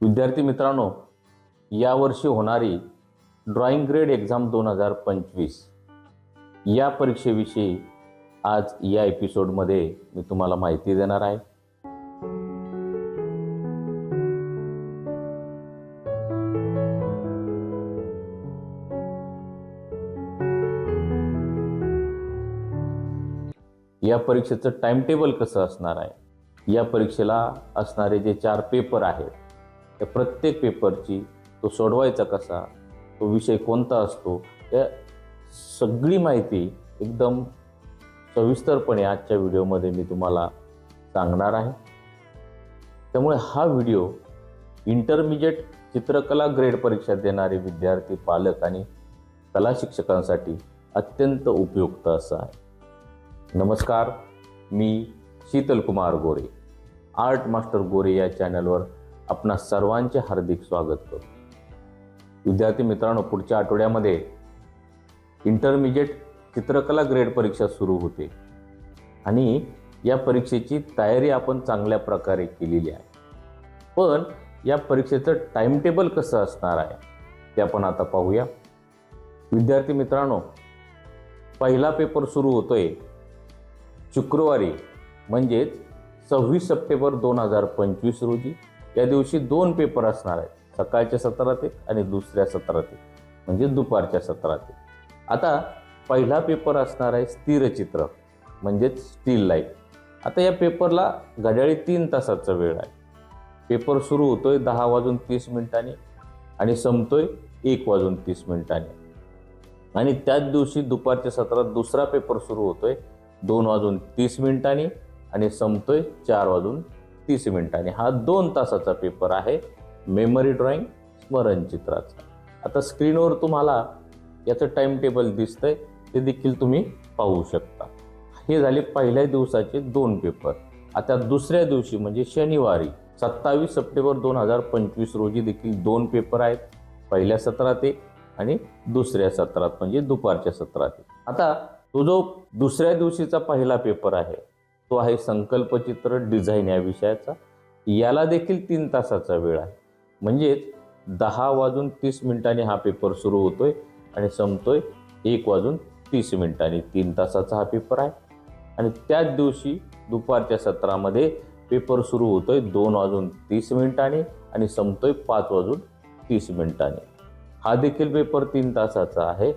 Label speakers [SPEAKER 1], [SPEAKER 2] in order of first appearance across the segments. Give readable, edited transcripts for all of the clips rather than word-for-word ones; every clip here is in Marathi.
[SPEAKER 1] विद्यार्थी मित्रांनो, यावर्षी होणारी ड्रॉइंग ग्रेड एक्झाम 2025 या परीक्षेविषयी आज या एपिसोडमध्ये मी तुम्हाला माहिती देणार आहे. या परीक्षेचं टाइम टेबल कसं असणार आहे, या परीक्षेला असणारे जे 4 पेपर आहेत त्या प्रत्येक पेपरची तो सोडवायचा कसा, तो विषय कोणता असतो, या सगळी माहिती एकदम सविस्तरपणे आजच्या व्हिडिओमध्ये मी तुम्हाला सांगणार आहे. त्यामुळे हा व्हिडिओ इंटरमिजिएट चित्रकला ग्रेड परीक्षा देणारे विद्यार्थी, पालक आणि कला शिक्षकांसाठी अत्यंत उपयुक्त असा आहे. नमस्कार, मी शीतल कुमार गोरे, आर्ट मास्टर गोरे या चॅनलवर आपणा सर्वांचे हार्दिक स्वागत करतो. विद्यार्थी मित्रांनो, पुढच्या आठवड्यामध्ये इंटरमिजिएट चित्रकला ग्रेड परीक्षा सुरू होते आणि या परीक्षेची तयारी आपण चांगल्या प्रकारे केलेली आहे. पण या परीक्षेचं टाइम टेबल कसं असणार आहे ते आपण आता पाहूया. विद्यार्थी मित्रांनो, पहिला पेपर सुरू होतोय शुक्रवारी म्हणजेच 26 सप्टेंबर 2025 रोजी. या दिवशी 2 पेपर असणार आहेत, सकाळच्या सत्रात एक आणि दुसऱ्या सत्रात एक, म्हणजे दुपारच्या सत्रात एक. आता पहिला पेपर असणार आहे स्थिरचित्र म्हणजेच स्टील लाईफ. आता या पेपरला घड्याळी 3 तासाचा वेळ आहे. पेपर सुरू होतोय 10:30 आणि संपतोय 1:30. आणि त्याच दिवशी दुपारच्या सत्रात दुसरा पेपर सुरू होतोय 2:30 आणि संपतोय 4:30. हा 2 तासाचा पेपर आहे मेमरी ड्रॉइंग स्मरणचित्राचा. आता स्क्रीनवर तुम्हाला याचं टाइम टेबल दिसतंय, ते देखील तुम्ही पाहू शकता. हे झाले पहिल्या दिवसाचे 2 पेपर. आता दुसऱ्या दिवशी म्हणजे शनिवारी 27 सप्टेंबर 2025 रोजी देखील 2 पेपर आहेत, पहिल्या सत्रात एक आणि दुसऱ्या सत्रात म्हणजे दुपारच्या सत्रात एक. आता तो जो दुसऱ्या दिवशीचा पहिला पेपर आहे तो आहे संकल्पचित्र डिझाईन या विषयाचा. याला देखील 3 तासाचा वेळ आहे, म्हणजेच 10:30 हा पेपर सुरू होतोय आणि संपतोय 1:30. 3 तासाचा हा पेपर आहे. आणि त्याच दिवशी दुपारच्या सत्रामध्ये पेपर सुरू होतोय 2:30 आणि संपतोय 5:30. हा देखील पेपर 3 तासाचा आहे.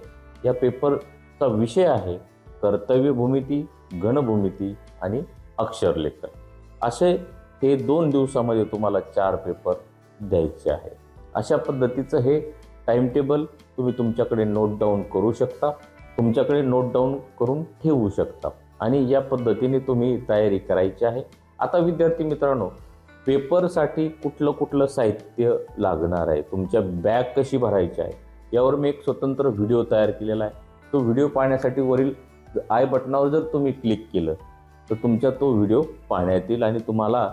[SPEAKER 1] या पेपरचा विषय आहे कर्तव्य भूमिती, गणभूमिती आणि अक्षरलेखन. असे हे 2 दिवसामध्ये तुम्हाला 4 पेपर द्यायचे आहे. अशा पद्धतीचं हे टाइम टेबल तुम्ही तुमच्याकडे नोट डाऊन करू शकता, तुमच्याकडे नोट डाऊन करून ठेवू शकता आणि या पद्धतीने तुम्ही तयारी करायची आहे. आता विद्यार्थी मित्रांनो, पेपरसाठी कुठलं साहित्य लागणार आहे, तुमच्या बॅग कशी भरायची आहे, यावर मी एक स्वतंत्र व्हिडिओ तयार केलेला आहे. तो व्हिडिओ पाहण्यासाठी वरील आय बटनावर जर तुम्ही क्लिक केलं तर तुमचा तो व्हिडिओ पाहण्यात येईल आणि तुम्हाला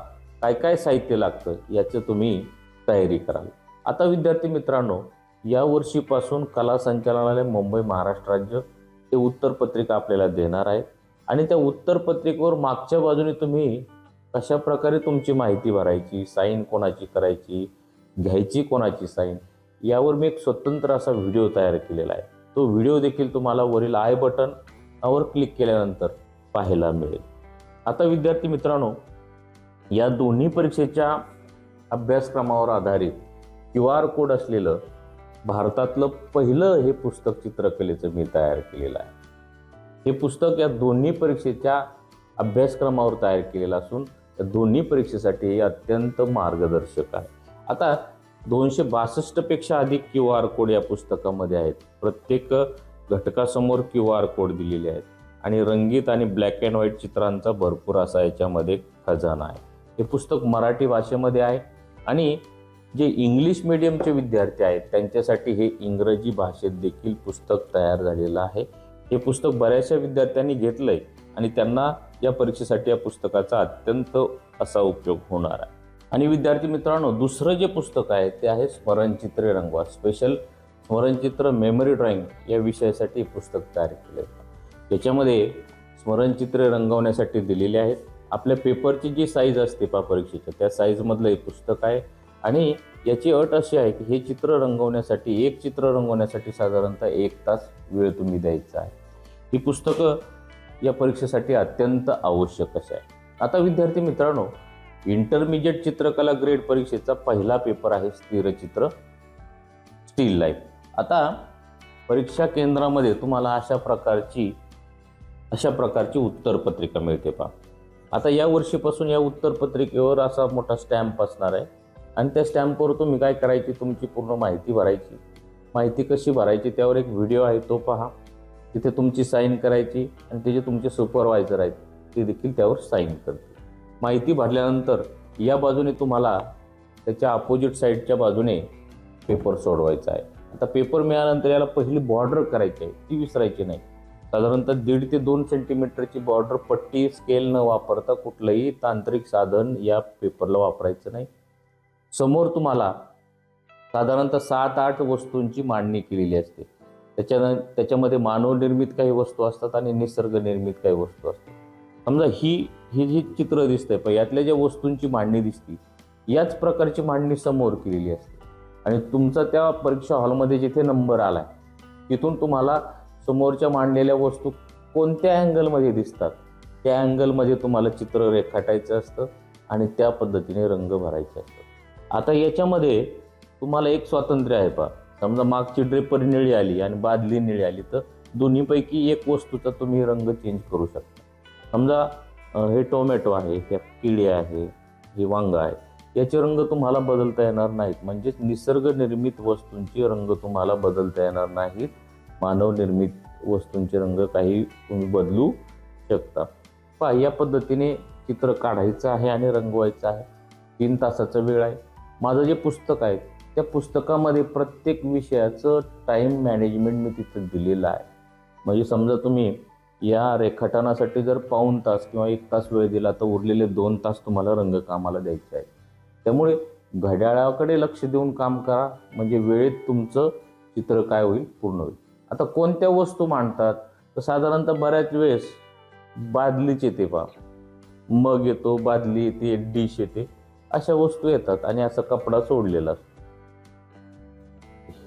[SPEAKER 1] काय काय साहित्य लागतं याचं तुम्ही तयारी कराल. आता विद्यार्थी मित्रांनो, या वर्षीपासून कला संचालनालय मुंबई महाराष्ट्र राज्य हे उत्तरपत्रिका आपल्याला देणार आहे आणि त्या उत्तरपत्रिकेवर मागच्या बाजूने तुम्ही कशा प्रकारे तुमची माहिती भरायची, साईन कोणाची करायची, घ्यायची कोणाची साईन, यावर मी एक स्वतंत्र असा व्हिडिओ तयार केलेला आहे. तो व्हिडिओ देखील तुम्हाला वरील आय बटनवर क्लिक केल्यानंतर पाहायला मिळेल. आता विद्यार्थी मित्रांनो, या दोन्ही परीक्षेच्या अभ्यासक्रमावर आधारित QR कोड असलेलं भारतातलं पहिलं हे पुस्तक चित्रकलेचं मी तयार केलेलं आहे. हे पुस्तक या दोन्ही परीक्षेच्या अभ्यासक्रमावर तयार केलेलं असून या दोन्ही परीक्षेसाठी हे अत्यंत मार्गदर्शक आहे. आता 262 पेक्षा अधिक QR कोड या पुस्तकामध्ये आहेत. प्रत्येक घटकासमोर QR कोड दिलेले आहेत आणि रंगीत आणि ब्लॅक अँड व्हाईट चित्रांचा भरपूर असा याच्यामध्ये खजाना आहे. हे पुस्तक मराठी भाषेमध्ये आहे आणि जे इंग्लिश मीडियमचे विद्यार्थी आहेत त्यांच्यासाठी हे इंग्रजी भाषेत देखील पुस्तक तयार झालेलं आहे. हे पुस्तक बऱ्याचशा विद्यार्थ्यांनी घेतलंय आणि त्यांना या परीक्षेसाठी या पुस्तकाचा अत्यंत असा उपयोग होणार आहे. आणि विद्यार्थी मित्रांनो, दुसरं जे पुस्तक आहे ते आहे स्मरणचित्रे रंगवा, स्पेशल स्मरणचित्र मेमरी ड्रॉइंग या विषयासाठी पुस्तक तयार केले. याच्यामध्ये स्मरणचित्रे रंगवण्यासाठी दिलेले आहेत. आपल्या पेपरची जी साईज असते परीक्षेच्या त्या साईजमधलं हे पुस्तक आहे आणि याची अट अशी आहे की हे चित्र रंगवण्यासाठी, एक चित्र रंगवण्यासाठी साधारणतः 1 तास वेळ तुम्ही द्यायचा आहे. ही पुस्तकं या परीक्षेसाठी अत्यंत आवश्यक अशी आहे. आता विद्यार्थी मित्रांनो, इंटरमिजिएट चित्रकला ग्रेड परीक्षेचा पहिला पेपर आहे स्थिरचित्र, स्टील लाईफ. आता परीक्षा केंद्रामध्ये तुम्हाला अशा प्रकारची उत्तरपत्रिका मिळते पहा. आता या वर्षीपासून या उत्तरपत्रिकेवर असा मोठा स्टॅम्प असणार आहे आणि त्या स्टॅम्पवर तुम्ही काय करायची, तुमची पूर्ण माहिती भरायची. माहिती कशी भरायची त्यावर एक व्हिडिओ आहे, तो पहा. तिथे तुमची साईन करायची आणि ते जे तुमचे सुपरवायझर आहेत ते देखील त्यावर साईन करतील. माहिती भरल्यानंतर या बाजूने तुम्हाला त्याच्या अपोजिट साईडच्या बाजूने पेपर सोडवायचा आहे. आता पेपर मिळाल्यानंतर याला पहिली बॉर्डर करायची आहे, ती विसरायची नाही. साधारणतः 1.5 ते 2 सेंटीमीटरची बॉर्डर, पट्टी, स्केल न वापरता कुठलंही तांत्रिक साधन या पेपरला वापरायचं नाही. समोर तुम्हाला साधारणतः 7-8 वस्तूंची मांडणी केलेली असते. त्याच्यामध्ये मानवनिर्मित काही वस्तू असतात आणि निसर्गनिर्मित काही वस्तू असतात. समजा ही जी चित्र दिसतंय पण यातल्या ज्या वस्तूंची मांडणी दिसती, याच प्रकारची मांडणी समोर केलेली असते आणि तुमचा त्या परीक्षा हॉलमध्ये जिथे नंबर आलाय तिथून तुम्हाला समोरच्या मांडलेल्या वस्तू कोणत्या अँगलमध्ये दिसतात त्या अँगलमध्ये तुम्हाला चित्र रेखाटायचं असतं आणि त्या पद्धतीने रंग भरायचे असतात. आता याच्यामध्ये तुम्हाला एक स्वातंत्र्य आहे पहा. समजा मागची ड्रेपरी निळी आली आणि बादली निळी आली तर दोन्हीपैकी एक वस्तूचा तुम्ही रंग चेंज करू शकता. समजा हे टोमॅटो आहे, हे किडे आहे, हे वांग आहे, याचे रंग तुम्हाला बदलता येणार नाहीत. म्हणजेच निसर्गनिर्मित वस्तूंचे रंग तुम्हाला बदलता येणार नाहीत. मानवनिर्मित वस्तूंचे रंग काही तुम्ही बदलू शकता. पहा, या पद्धतीने चित्र काढायचं आहे आणि रंगवायचं आहे. 3 तासाचा वेळ आहे. माझं जे पुस्तक आहे त्या पुस्तकामध्ये प्रत्येक विषयाचं टाईम मॅनेजमेंट मी तिथं दिलेलं आहे. म्हणजे समजा तुम्ही या रेखाटनासाठी जर पाऊण तास किंवा 1 तास वेळ दिला तर उरलेले 2 तास तुम्हाला रंगकामाला द्यायचे आहे. त्यामुळे घड्याळाकडे लक्ष देऊन काम करा, म्हणजे वेळेत तुमचं चित्र काय होईल, पूर्ण होईल. आता कोणत्या वस्तू मांडतात तर साधारणतः बऱ्याच वेळेस बादलीच येते पहा, मग येतो, बादली येते, डिश येते, अशा वस्तू येतात आणि असा कपडा सोडलेला असतो.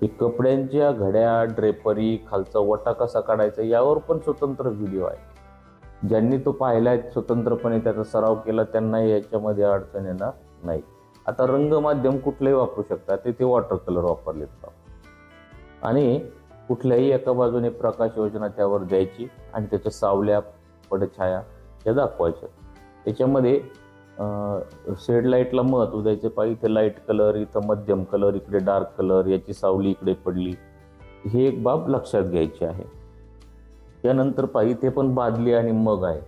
[SPEAKER 1] हे कपड्यांच्या घड्या, ड्रेपरी, खालचा वटा कसा काढायचा यावर पण स्वतंत्र व्हिडिओ आहे. ज्यांनी तो पाहिलाय स्वतंत्रपणे, त्याचा सराव केला, त्यांना याच्यामध्ये अडचण येणार नाही. आता रंगमाध्यम कुठलंही वापरू शकता. ते वॉटर कलर वापरलेत का आणि कुठल्याही एका बाजूने प्रकाश योजना त्यावर द्यायची आणि त्याच्या सावल्या, पडछाया त्या दाखवायच्या. त्याच्यामध्ये शेड लाईटला महत्त्व द्यायचं पाहिजे. इथे लाईट कलर, इथं मध्यम कलर, इकडे डार्क कलर, याची सावली इकडे पडली, हे एक बाब लक्षात घ्यायची आहे. त्यानंतर पाहिजे ते पण बादली आणि मग आहे,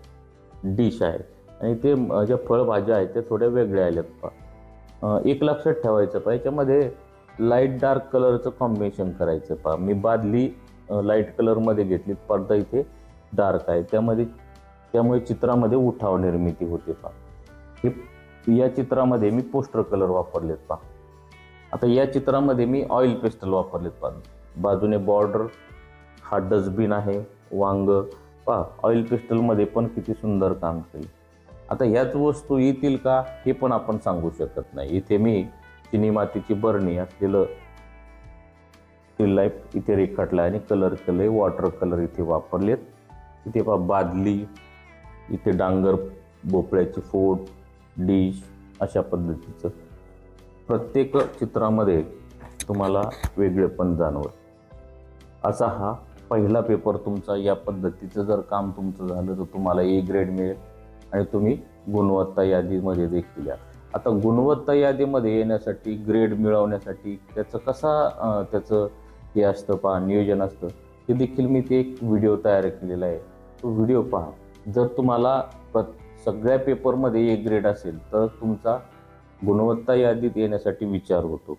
[SPEAKER 1] डिश आहे आणि ते ज्या फळभाज्या आहेत त्या थोड्या वेगळ्या आल्यात पहा. एक लक्षात ठेवायचं पहा, याच्यामध्ये लाईट डार्क कलरचं कॉम्बिनेशन करायचं पहा. मी बादली लाईट कलरमध्ये घेतली, पडदा इथे डार्क आहे, त्यामुळे चित्रामध्ये उठाव निर्मिती होते पहा. हे या चित्रामध्ये मी पोस्टर कलर वापरलेत पहा. आता या चित्रामध्ये मी ऑइल पेस्टल वापरलेत पहा. बाजूने बॉर्डर, हा डस्टबिन आहे, वांग पहा, ऑइल पेस्टलमध्ये पण किती सुंदर काम केलं. आता ह्याच वस्तू येतील का हे पण आपण सांगू शकत नाही. इथे मी चिनी मातीची बरणी असलेलं स्टील लाईफ इथे रेखाटलं आणि कलर केले, वॉटर कलर इथे वापरलेत. इथे पहा बादली, इथे डांगर, भोपळ्याची फोड, डिश, अशा पद्धतीचं प्रत्येक चित्रामध्ये तुम्हाला वेगळेपण जाणवत. असा हा पहिला पेपर तुमचा. या पद्धतीचं जर काम तुमचं झालं तर तुम्हाला A ग्रेड मिळेल आणि तुम्ही गुणवत्ता यादीमध्ये देखील या. आता गुणवत्ता यादीमध्ये येण्यासाठी, ग्रेड मिळवण्यासाठी त्याचं हे असतं पहा, नियोजन असतं, ते देखील मी ते एक व्हिडिओ तयार केलेला आहे. तो व्हिडिओ पहा. जर तुम्हाला सगळ्या पेपरमध्ये A ग्रेड असेल तर तुमचा गुणवत्ता यादीत येण्यासाठी विचार होतो.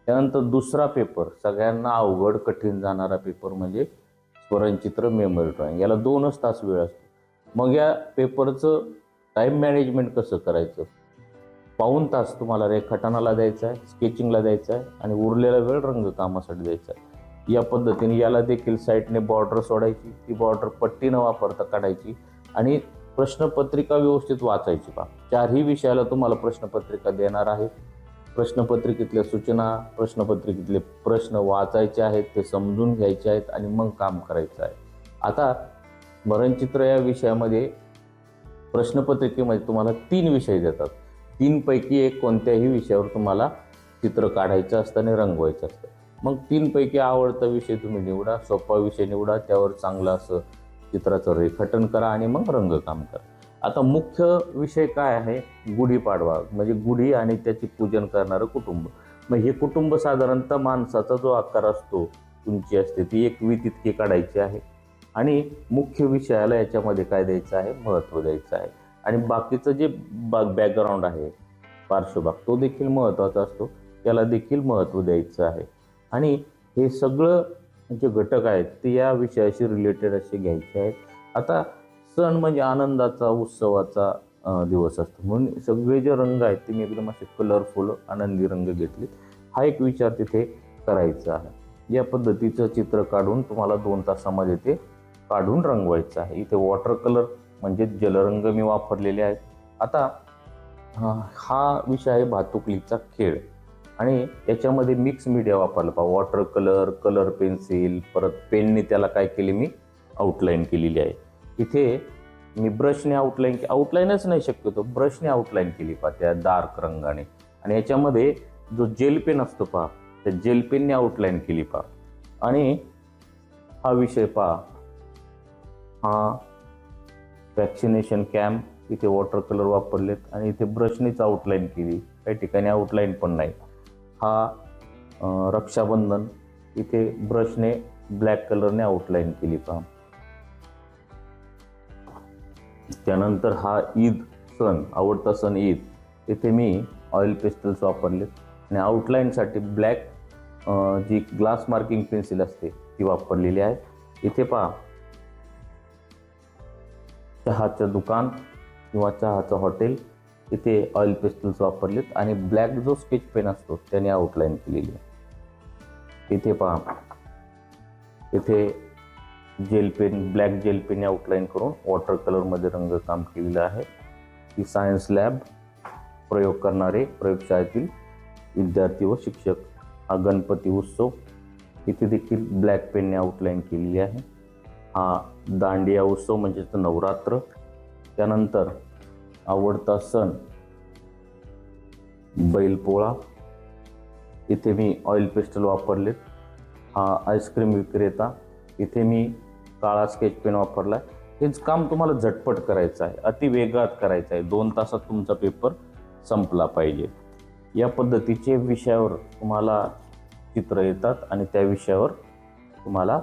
[SPEAKER 1] त्यानंतर दुसरा पेपर, सगळ्यांना अवघड कठीण जाणारा पेपर म्हणजे स्मरणचित्र, मेमरी ड्रॉइंग. याला 2च तास वेळ असतो. मग या पेपरचं टाईम मॅनेजमेंट कसं करायचं? पाऊण तास तुम्हाला रेखाटनाला द्यायचा आहे, स्केचिंगला द्यायचा आहे आणि उरलेला वेळ रंगकामासाठी द्यायचा आहे. या पद्धतीने याला देखील साईडने बॉर्डर सोडायची, ती बॉर्डर पट्टी न वापरता काढायची आणि प्रश्नपत्रिका व्यवस्थित वाचायची पहा. 4ही विषयाला तुम्हाला प्रश्नपत्रिका देणार आहे. प्रश्नपत्रिकेतल्या सूचना, प्रश्नपत्रिकेतले प्रश्न वाचायचे आहेत, ते समजून घ्यायचे आहेत आणि मग काम करायचं आहे. आता स्मरणचित्र या विषयामध्ये प्रश्नपत्रिकेमध्ये तुम्हाला 3 विषय देतात. 3 पैकी एक कोणत्याही विषयावर तुम्हाला चित्र काढायचं असतं आणि रंगवायचं असतं. मग 3 पैकी आवडता विषय तुम्ही निवडा, सोपा विषय निवडा, त्यावर चांगलं असं चित्राचं रेखाटन करा आणि मग रंगकाम करा. आता मुख्य विषय काय आहे? गुढीपाडवा, म्हणजे गुढी आणि त्याची पूजन करणारं कुटुंब. मग हे कुटुंब साधारणतः माणसाचा जो आकार असतो, उंची असते, ती 1 वीत इतकी काढायची आहे आणि मुख्य विषयाला याच्यामध्ये काय द्यायचं आहे? महत्त्व द्यायचं आहे. आणि बाकीचं जे बॅकग्राऊंड आहे, पार्श्वभाग, तो देखील महत्त्वाचा असतो, त्याला देखील महत्त्व द्यायचं आहे. आणि हे सगळं जे घटक आहेत ते या विषयाशी रिलेटेड असे घ्यायचे आहेत. आता सण म्हणजे आनंदाचा, उत्सवाचा दिवस असतो, म्हणून सगळे जे रंग आहेत ते मी एकदम असे कलरफुल आनंदी रंग घेतले. हा एक विचार तिथे करायचा आहे. या पद्धतीचं चित्र काढून तुम्हाला 2 तासामध्ये ते काढून रंगवायचं आहे. इथे वॉटर कलर म्हणजे जलरंग मी वापरलेले आहेत. आता हा विषय आहे भातुकलीचा खेळ आणि याच्यामध्ये मिक्स मीडिया वापरला पहा. वॉटर कलर, कलर पेन्सिल, परत पेनने त्याला काय केले, मी आउटलाईन केलेली आहे. इथे मी ब्रशने आउटलाईनच नाही, शक्यतो ब्रशने आउटलाईन केली पहा त्या डार्क रंगाने. आणि याच्यामध्ये जो जेल पेन असतो पहा, त्या जेल पेनने आउटलाईन केली पहा. आणि हा विषय पहा, हा वॅक्सिनेशन कॅम्प, इथे वॉटर कलर वापरलेत आणि इथे ब्रशनेच आउटलाईन केली, काही ठिकाणी आउटलाईन पण नाही. हा रक्षाबंधन, इथे ब्रशने ब्लॅक कलरने आउटलाईन केली पहा. त्यानंतर हा ईद सण, आवडता सण ईद, इथे मी ऑइल पेस्टल्स वापरलेत आणि आउटलाईनसाठी ब्लॅक जी ग्लास मार्किंग पेन्सिल असते ती वापरलेली आहे. इथे पहा, चहाचं दुकान किंवा चहाचं हॉटेल, इथे ऑइल पेस्टल्स वापरलेत आणि ब्लॅक जो स्केच पेन असतो त्याने आउटलाईन केलेली आहे. इथे पहा, इथे जेल पेन, ब्लॅक जेल पेनने आउटलाईन करून वॉटर कलरमध्ये रंगकाम केलेलं आहे. ही सायन्स लॅब, प्रयोग करणारे प्रयोगशाळेतील विद्यार्थी व शिक्षक. हा गणपती उत्सव, इथे देखील ब्लॅक पेनने आउटलाईन केलेली आहे. हा दांडिया उत्सव म्हणजे नवरात्र. त्यानंतर आवडता सण बैलपोळा, इथे मी ऑइल पेस्टल वापरलेत. हा आईस्क्रीम विक्रेता, इथे मी काळा स्केच पेन वापरला. हेच काम तुम्हाला झटपट करायचं आहे, अति वेगात करायचं आहे. 2 तासात तुमचा पेपर संपला पाहिजे. या पद्धतीचे विषयावर तुम्हाला चित्र येतात आणि त्या विषयावर तुम्हाला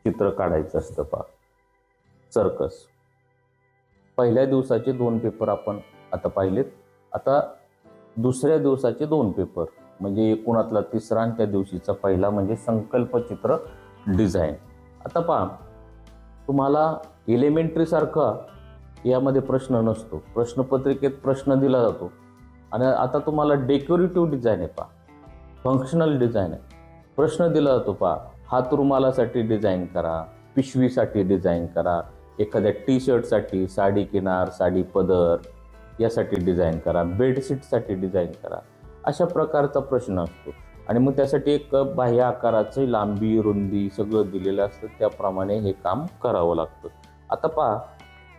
[SPEAKER 1] चित्र काढायचं असतं पहा. सर्कस, पहिल्या दिवसाचे 2 पेपर आपण आता पाहिलेत. आता दुसऱ्या दिवसाचे 2 पेपर म्हणजे एकूणातला तिसरा आणि त्या दिवशीचा पहिला म्हणजे संकल्पचित्र डिझाईन. आता पहा, तुम्हाला एलिमेंटरी सारखा यामध्ये प्रश्न नसतो, प्रश्नपत्रिकेत प्रश्न दिला जातो. आणि आता तुम्हाला डेकोरेटिव्ह डिझाईन आहे पहा, फंक्शनल डिझाईन आहे. प्रश्न दिला जातो पहा, हात रुमालासाठी डिझाईन करा, पिशवीसाठी डिझाईन करा, एखाद्या टी शर्टसाठी, साडी किनार, साडी पदर यासाठी डिझाईन करा, बेडशीटसाठी डिझाईन करा, अशा प्रकारचा प्रश्न असतो. आणि मग त्यासाठी एक बाह्य आकाराची लांबी, रुंदी सगळं दिलेलं असतं, त्याप्रमाणे हे काम करावं लागतं. आता पहा,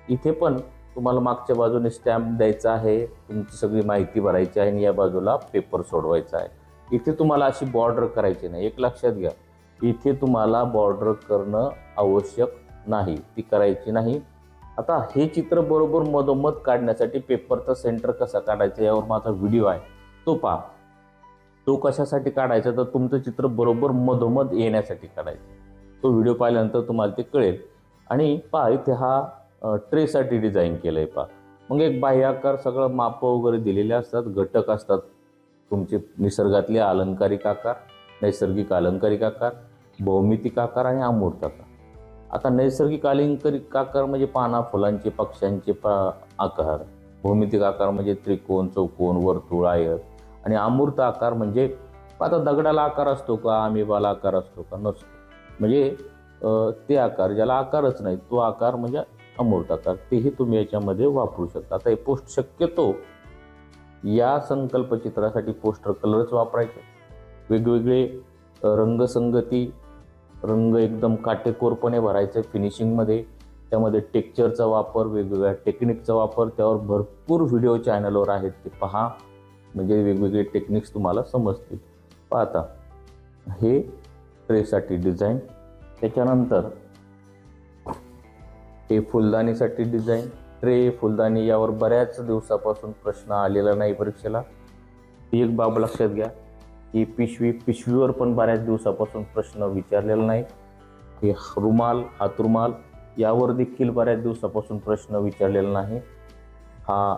[SPEAKER 1] इथे पण तुम्हाला मागच्या बाजूने स्टॅम्प द्यायचा आहे, तुमची सगळी माहिती भरायची आहे आणि या बाजूला पेपर सोडवायचा आहे. इथे तुम्हाला अशी बॉर्डर करायची नाही, एक लक्षात घ्या, इथे तुम्हाला बॉर्डर करणं आवश्यक नाही, ती करायची नाही. आता हे चित्र बरोबर मधोमध काढण्यासाठी पेपरचा सेंटर कसा काढायचा यावर माझा व्हिडिओ आहे, तो पहा. तो कशासाठी काढायचा, तर तुमचं चित्र बरोबर मधोमध येण्यासाठी काढायचं. तो व्हिडिओ पाहिल्यानंतर तुम्हाला ते कळेल. आणि पहा, इथे हा ट्रेसाठी डिझाईन केलं आहे पहा. मग एक बाह्य आकार, सगळं मापं वगैरे दिलेले असतात, घटक असतात तुमचे निसर्गातले अलंकारिक आकार, नैसर्गिक अलंकारिक आकार, भौमितिक आकार आणि अमूर्त आकार. आता नैसर्गिक अलंकारिक आकार म्हणजे पाना, फुलांचे, पक्ष्यांचे आकार. भौमितिक आकार म्हणजे त्रिकोण, चौकोन, वर्तुळ, आयत. आणि अमूर्त आकार म्हणजे आता दगडाला आकार असतो का, अमिबाला आकार असतो का, नसतो. म्हणजे ते आकार ज्याला आकारच नाही, तो आकार म्हणजे अमूर्त आकार. तेही तुम्ही याच्यामध्ये वापरू शकता. आता हे पोस्ट शक्यतो या संकल्पचित्रासाठी पोस्टर कलरच वापरायचे, वेगवेगळे रंगसंगती, रंग एकदम काटेकोरपणे भरायचे फिनिशिंगमध्ये, त्यामध्ये टेक्स्चरचा वापर, वेगवेगळ्या टेक्निकचा वापर, त्यावर भरपूर व्हिडिओ चॅनलवर आहेत, ते पहा, म्हणजे वेगवेगळे टेक्निक्स तुम्हाला समजतील. पाहता हे ट्रेसाठी डिझाईन, त्याच्यानंतर हे फुलदाणीसाठी डिझाईन. ट्रे, फुलदाणी यावर बऱ्याच दिवसापासून प्रश्न आलेला नाही परीक्षेला. ही एक बाब लक्षात घ्या. ही पिशवीवर पण बऱ्याच दिवसापासून प्रश्न विचारलेला नाही. हे रुमाल, हातरुमाल यावर देखील बऱ्याच दिवसापासून प्रश्न विचारलेला नाही. हा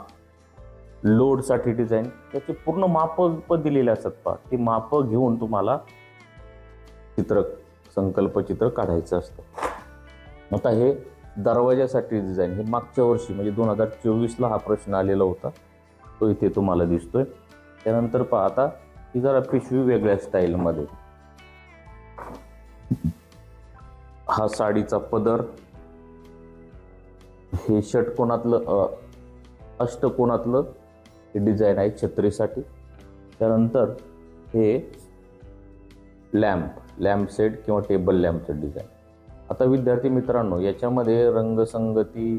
[SPEAKER 1] लोडसाठी डिझाईन, त्याची पूर्ण मापं दिलेली असतात पहा, ती मापं घेऊन तुम्हाला संकल्पचित्र काढायचं असतं. आता हे दरवाजासाठी डिझाईन, हे मागच्या वर्षी म्हणजे 2024ला हा प्रश्न आलेला होता, तो इथे तुम्हाला दिसतोय. त्यानंतर पहा आता ही जरा पिशवी वेगळ्या स्टाईलमध्ये. हा साडीचा पदर, हे षटकोनातलं अष्टकोनातलं हे डिझाईन आहे छत्रीसाठी. त्यानंतर हे लॅम्प सेट किंवा टेबल लॅम्पचं डिझाईन. आता विद्यार्थी मित्रांनो, याच्यामध्ये रंगसंगती,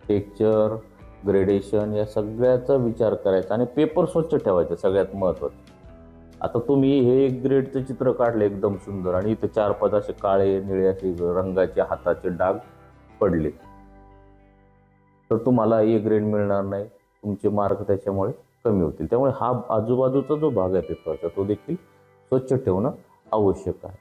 [SPEAKER 1] टेक्स्चर, ग्रेडेशन या सगळ्याचा विचार करायचा आणि पेपर स्वच्छ ठेवायचा, सगळ्यात महत्त्वाचं. आता तुम्ही हे एक ग्रेडचं चित्र काढलं एकदम सुंदर आणि इथे 4-5 असे काळे निळे असे रंगाचे हाताचे डाग पडले, तर तुम्हाला ए ग्रेड मिळणार नाही, तुमचे मार्क त्याच्यामुळे कमी होतील. त्यामुळे हा आजूबाजूचा जो भाग आहे पेपरचा तो देखील स्वच्छ ठेवणं आवश्यक आहे.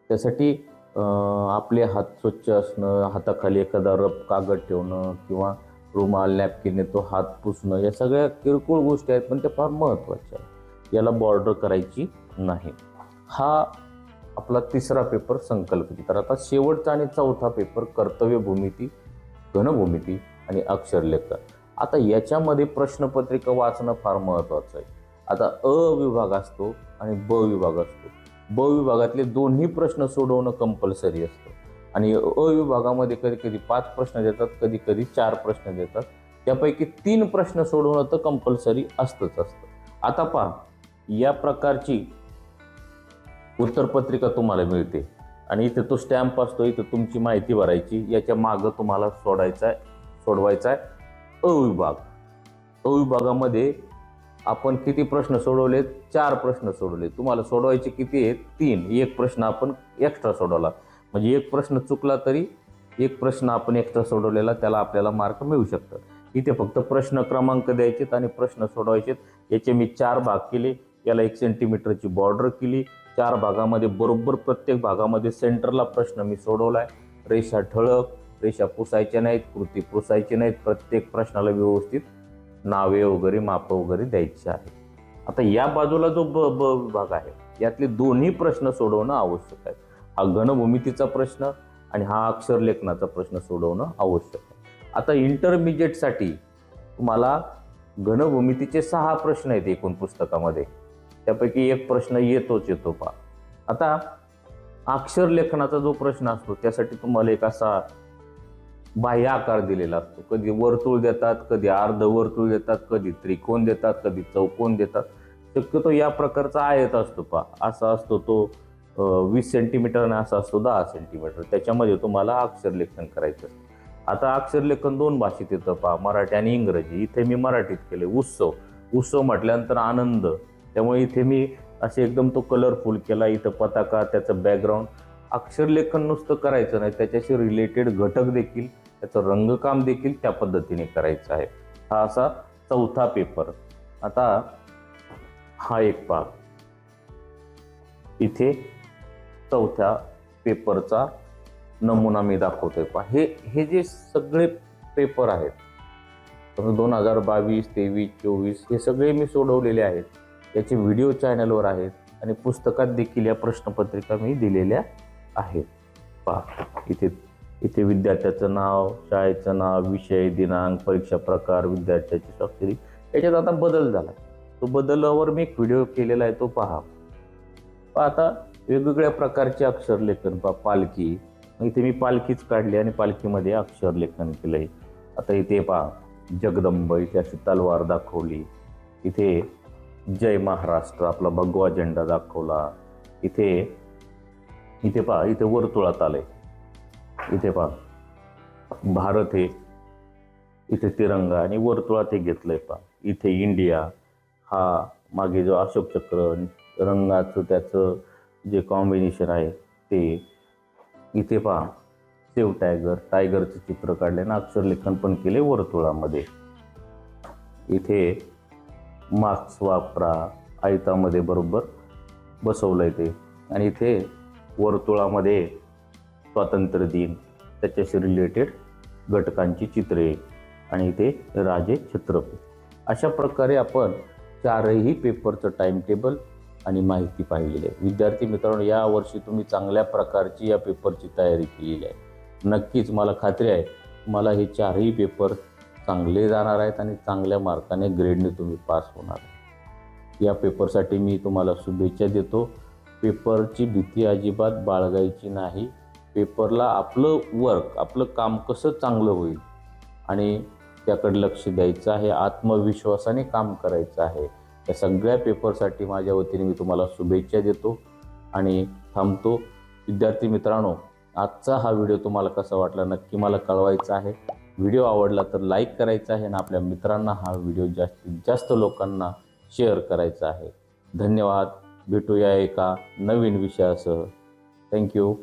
[SPEAKER 1] त्यासाठी आपले हात स्वच्छ असणं, हाताखाली एखादा रफ कागद ठेवणं किंवा रुमाल, नॅपकिनने तो हात पुसणं, या सगळ्या किरकोळ गोष्टी आहेत, पण त्या फार महत्त्वाच्या आहेत. याला बॉर्डर करायची नाही. हा आपला तिसरा पेपर संकल्पचित्र. आता शेवटचा आणि चौथा पेपर कर्तव्य भूमिती, घनभूमिती आणि अक्षरलेखन. आता याच्यामध्ये प्रश्नपत्रिका वाचणं फार महत्त्वाचं आहे. आता अ विभाग असतो आणि ब विभाग असतो. ब विभागातले दोन्ही प्रश्न सोडवणं कंपल्सरी असतं आणि अ विभागामध्ये कधी कधी 5 प्रश्न देतात, कधी कधी 4 प्रश्न देतात. त्यापैकी 3 प्रश्न सोडवणं तर कंपल्सरी असतं. आता पहा, या प्रकारची उत्तरपत्रिका तुम्हाला मिळते आणि इथे तो स्टॅम्प असतो, इथे तुमची माहिती भरायची, याच्या मागं तुम्हाला सोडवायचा आहे अ विभाग. अ विभागामध्ये आपण किती प्रश्न सोडवलेत? 4 प्रश्न सोडवले. तुम्हाला सोडवायचे किती आहेत? 3. एक प्रश्न आपण एक्स्ट्रा सोडवला, म्हणजे एक प्रश्न चुकला तरी एक प्रश्न आपण एक्स्ट्रा सोडवलेला, त्याला आपल्याला मार्क मिळू शकतात. इथे फक्त प्रश्न क्रमांक द्यायचेत आणि प्रश्न सोडवायचेत. याचे मी 4 भाग केले. याला 1 सेंटीमीटरची बॉर्डर केली. 4 भागामध्ये बरोबर प्रत्येक भागामध्ये सेंटरला प्रश्न मी सोडवलाय. रेषा ठळक, रेषा पुसायच्या नाहीत, कृती पुसायची नाहीत. प्रत्येक प्रश्नाला व्यवस्थित नावे वगैरे, माप वगैरे द्यायची आहे. आता या बाजूला जो ब विभाग आहे, यातले दोन्ही प्रश्न सोडवणं आवश्यक आहे. हा घनभूमितीचा प्रश्न आणि हा अक्षरलेखनाचा प्रश्न सोडवणं आवश्यक आहे. आता इंटरमिजिएटसाठी तुम्हाला घनभूमितीचे 6 प्रश्न आहेत एकूण पुस्तकामध्ये, त्यापैकी एक प्रश्न येतो पहा. आता अक्षरलेखनाचा जो प्रश्न असतो त्यासाठी तुम्हाला एक असा बाह्य आकार दिलेला असतो. कधी वर्तुळ देतात, कधी अर्धवर्तुळ देतात, कधी त्रिकोण देतात, कधी चौकोन देतात. शक्यतो या प्रकारचा आयत असतो पहा, असा असतो तो 20 सेंटीमीटर आणि असा असतो 10 सेंटीमीटर. त्याच्यामध्ये तुम्हाला अक्षरलेखन करायचं असतं. आता अक्षरलेखन 2 भाषेत येतं पहा, मराठी आणि इंग्रजी. इथे मी मराठीत केले. उत्सव म्हटल्यानंतर आनंद, त्यामुळे इथे मी असे एकदम तो कलरफुल केला. इथं पताका, त्याचं बॅकग्राऊंड. अक्षरलेखन नुसतं करायचं नाही, त्याच्याशी रिलेटेड घटक देखील, त्याचं रंगकाम देखील त्या पद्धतीने करायचं आहे. हा असा चौथा पेपर. आता हा एक भाग, इथे चौथ्या पेपरचा नमुना मी दाखवतोय पहा. हे जे सगळे पेपर आहेत 2022, 23, 24 हे सगळे मी सोडवलेले आहेत. याचे व्हिडिओ चॅनलवर आहेत आणि पुस्तकात देखील या प्रश्नपत्रिका मी दिलेल्या आहेत पहा. इथे विद्यार्थ्याचं नाव, शाळेचं नाव, विषय, दिनांक, परीक्षा प्रकार, विद्यार्थ्याची स्वाक्षरी. याच्यात आता बदल झाला, तो बदलावर मी एक व्हिडिओ केलेला आहे, तो पहा. आता वेगवेगळ्या प्रकारचे अक्षरलेखन पहा. पालखी, इथे मी पालखीच काढली आणि पालखीमध्ये अक्षरलेखन केलंय. आता इथे पहा जगदंब, इथे अशी तलवार दाखवली. इथे जय महाराष्ट्र आपला भगवा झेंडा दाखवला. इथे इथे पहा, इथे वर्तुळात आलंय. इथे पहा भारत हे, इथे तिरंगा आणि वर्तुळात हे घेतलंय पहा. इथे इंडिया, हा मागे जो अशोक चक्र रंगाचं त्याचं जे कॉम्बिनेशन आहे ते. इथे पहा सेव्ह टायगर, टायगरचं चित्र काढले ना, अक्षरलेखन पण केले वर्तुळामध्ये. इथे मास्क वापरा आयतामध्ये बरोबर बसवलंय ते. आणि इथे वर्तुळामध्ये स्वातंत्र्य दिन त्याच्याशी रिलेटेड घटकांची चित्रे आणि इथे राजे छत्रपती. अशा प्रकारे आपण चारही पेपरचं टाइम टेबल आणि माहिती पाहिलेली आहे. विद्यार्थी मित्रांनो, यावर्षी तुम्ही चांगल्या प्रकारची या पेपरची तयारी केलेली आहे. नक्कीच मला खात्री आहे मला हे चारही पेपर चांगले जाणार आहेत आणि चांगल्या मार्काने ग्रेडने तुम्ही पास होणार आहे. या पेपरसाठी मी तुम्हाला शुभेच्छा देतो. पेपरची भीती अजिबात बाळगायची नाही. पेपरला आपलं वर्क, आपलं काम कसं चांगलं होईल आणि त्याकडे लक्ष द्यायचं आहे. आत्मविश्वासाने काम करायचं आहे. या सगळ्या पेपरसाठी माझ्या वतीने मी तुम्हाला शुभेच्छा देतो आणि थांबतो. विद्यार्थी मित्रांनो, आजचा हा व्हिडिओ तुम्हाला कसा वाटला नक्की मला कळवायचा आहे. व्हिडिओ आवडला तर लाईक करायचा आहे आणि आपल्या मित्रांना हा व्हिडिओ जास्तीत जास्त लोकांना शेअर करायचा आहे. धन्यवाद. भेटूया एका नवीन विषयासह. थँक्यू.